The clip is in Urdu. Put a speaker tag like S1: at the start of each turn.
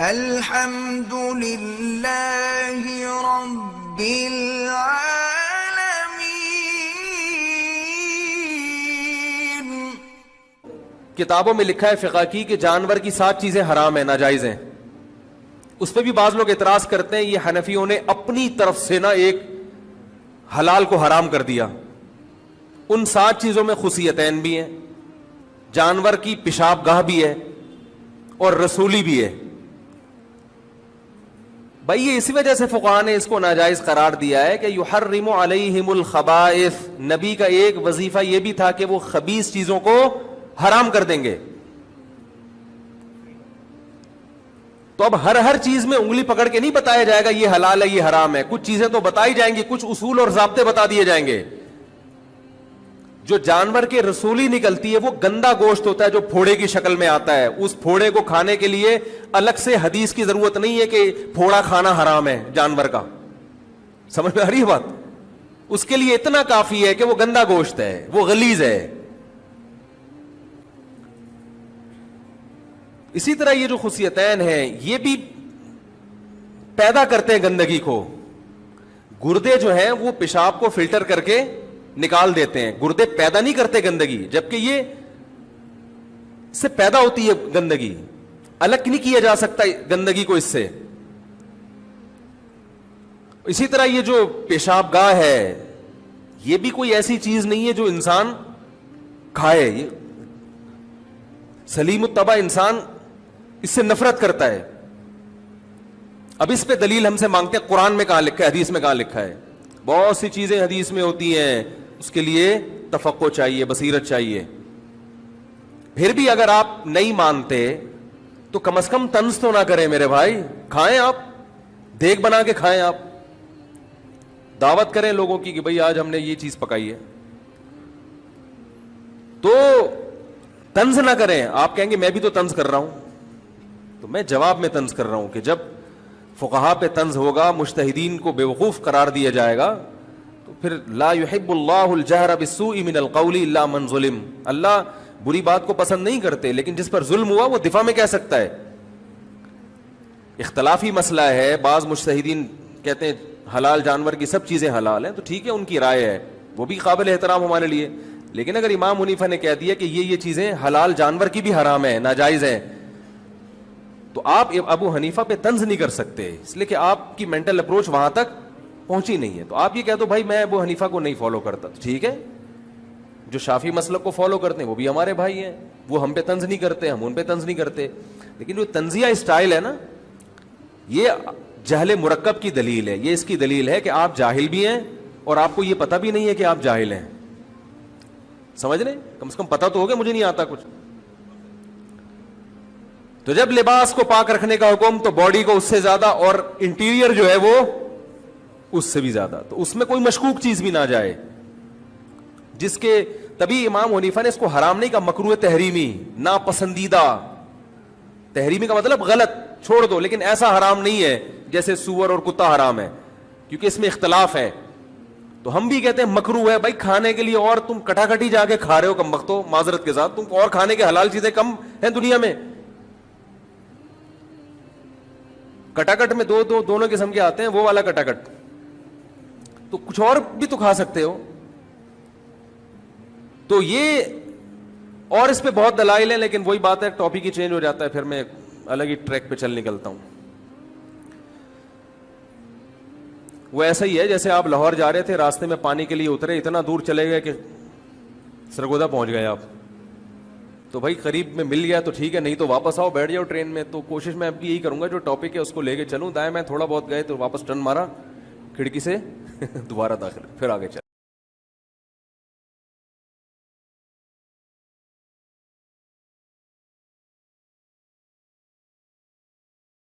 S1: الحمد للہ رب العالمین۔
S2: کتابوں میں لکھا ہے فقہ کی کہ جانور کی 7 چیزیں حرام ہیں، ناجائز ہیں۔ اس پہ بھی بعض لوگ اعتراض کرتے ہیں یہ حنفیوں نے اپنی طرف سے نا ایک حلال کو حرام کر دیا۔ ان 7 چیزوں میں خصیتین بھی ہیں، جانور کی پیشاب گاہ بھی ہے اور رسولی بھی ہے۔ بھائی یہ اسی وجہ سے فقہاء نے اس کو ناجائز قرار دیا ہے کہ یحرم علیہم الخبائث، نبی کا ایک وظیفہ یہ بھی تھا کہ وہ خبیث چیزوں کو حرام کر دیں گے۔ تو اب ہر چیز میں انگلی پکڑ کے نہیں بتایا جائے گا یہ حلال ہے یہ حرام ہے، کچھ چیزیں تو بتائی جائیں گی، کچھ اصول اور ضابطے بتا دیے جائیں گے۔ جو جانور کے رسولی نکلتی ہے وہ گندا گوشت ہوتا ہے جو پھوڑے کی شکل میں آتا ہے، اس پھوڑے کو کھانے کے لیے الگ سے حدیث کی ضرورت نہیں ہے کہ پھوڑا کھانا حرام ہے جانور کا، سمجھ میں آ رہی ہے بات؟ اس کے لیے اتنا کافی ہے کہ وہ گندا گوشت ہے، وہ غلیظ ہے۔ اسی طرح یہ جو خصیتین ہیں یہ بھی پیدا کرتے ہیں گندگی کو۔ گردے جو ہیں وہ پیشاب کو فلٹر کر کے نکال دیتے ہیں، گردے پیدا نہیں کرتے گندگی، جبکہ یہ سے پیدا ہوتی ہے گندگی، الگ نہیں کیا جا سکتا گندگی کو اس سے۔ اسی طرح یہ جو پیشاب گاہ ہے یہ بھی کوئی ایسی چیز نہیں ہے جو انسان کھائے، یہ سلیم الطبع انسان اس سے نفرت کرتا ہے۔ اب اس پہ دلیل ہم سے مانگتے ہیں قرآن میں کہاں لکھا ہے، حدیث میں کہاں لکھا ہے؟ بہت سی چیزیں حدیث میں ہوتی ہیں، اس کے لیے تفقہ چاہیے، بصیرت چاہیے۔ پھر بھی اگر آپ نہیں مانتے تو کم از کم طنز تو نہ کریں میرے بھائی، کھائیں آپ، دیگ بنا کے کھائیں، آپ دعوت کریں لوگوں کی کہ بھئی آج ہم نے یہ چیز پکائی ہے، تو طنز نہ کریں۔ آپ کہیں گے میں بھی تو طنز کر رہا ہوں، تو میں جواب میں طنز کر رہا ہوں کہ جب فقہاء پہ طنز ہوگا، مجتہدین کو بیوقوف قرار دیا جائے گا، تو پھر لا يحب اللہ الجہر بالسوء من القول الا من ظلم، اللہ بری بات کو پسند نہیں کرتے، لیکن جس پر ظلم ہوا وہ دفاع میں کہہ سکتا ہے۔ اختلافی مسئلہ ہے، بعض مجتہدین کہتے ہیں حلال جانور کی سب چیزیں حلال ہیں، تو ٹھیک ہے ان کی رائے ہے، وہ بھی قابل احترام ہمارے لیے، لیکن اگر امام حنیفہ نے کہہ دیا کہ یہ چیزیں حلال جانور کی بھی حرام ہیں، ناجائز ہیں، تو آپ ابو حنیفہ پہ طنز نہیں کر سکتے، اس لیے کہ آپ کی مینٹل اپروچ وہاں تک پہنچی نہیں ہے۔ تو آپ یہ کہہ دو بھائی میں ابو حنیفہ کو نہیں فالو کرتا، تو ٹھیک ہے، جو شافعی مسلک کو فالو کرتے ہیں وہ بھی ہمارے بھائی ہیں، وہ ہم پہ طنز نہیں کرتے، ہم ان پہ طنز نہیں کرتے۔ لیکن جو طنزیہ اسٹائل ہے نا، یہ جہل مرکب کی دلیل ہے، یہ اس کی دلیل ہے کہ آپ جاہل بھی ہیں اور آپ کو یہ پتہ بھی نہیں ہے کہ آپ جاہل ہیں، سمجھ رہے؟ کم سے کم پتہ تو ہوگا مجھے نہیں آتا کچھ۔ تو جب لباس کو پاک رکھنے کا حکم تو باڈی کو اس سے زیادہ، اور انٹیریئر جو ہے وہ اس سے بھی زیادہ، تو اس میں کوئی مشکوک چیز بھی نہ جائے، جس کے تبھی امام حنیفہ نے اس کو حرام نہیں کہا، مکروہ تحریمی، ناپسندیدہ۔ تحریمی کا مطلب غلط، چھوڑ دو، لیکن ایسا حرام نہیں ہے جیسے سور اور کتا حرام ہے، کیونکہ اس میں اختلاف ہے۔ تو ہم بھی کہتے ہیں مکروہ ہے بھائی کھانے کے لیے، اور تم کٹاکٹی جا کے کھا رہے ہو، کم وقتوں معذرت کے ساتھ، تم اور کھانے کے حلال چیزیں کم ہیں دنیا میں۔ کٹاکٹ میں دونوں قسم کے آتے ہیں، وہ والا کٹاکٹ، تو کچھ اور بھی تو کھا سکتے ہو۔ تو یہ، اور اس پہ بہت دلائل ہیں، لیکن وہی بات ہے ٹاپک ہی چینج ہو جاتا ہے، پھر میں الگ ہی ٹریک پہ چل نکلتا ہوں۔ وہ ایسا ہی ہے جیسے آپ لاہور جا رہے تھے، راستے میں پانی کے لیے اترے، اتنا دور چلے گئے کہ سرگودا پہنچ گئے آپ، تو بھائی قریب میں مل گیا تو ٹھیک ہے، نہیں تو واپس آؤ، بیٹھ جاؤ ٹرین میں۔ تو کوشش میں اب بھی یہی کروں گا جو ٹاپک ہے اس کو لے کے چلوں، دائیں میں تھوڑا بہت گئے تو واپس ٹرن مارا کھڑکی سے دوبارہ داخل، پھر آگے چل۔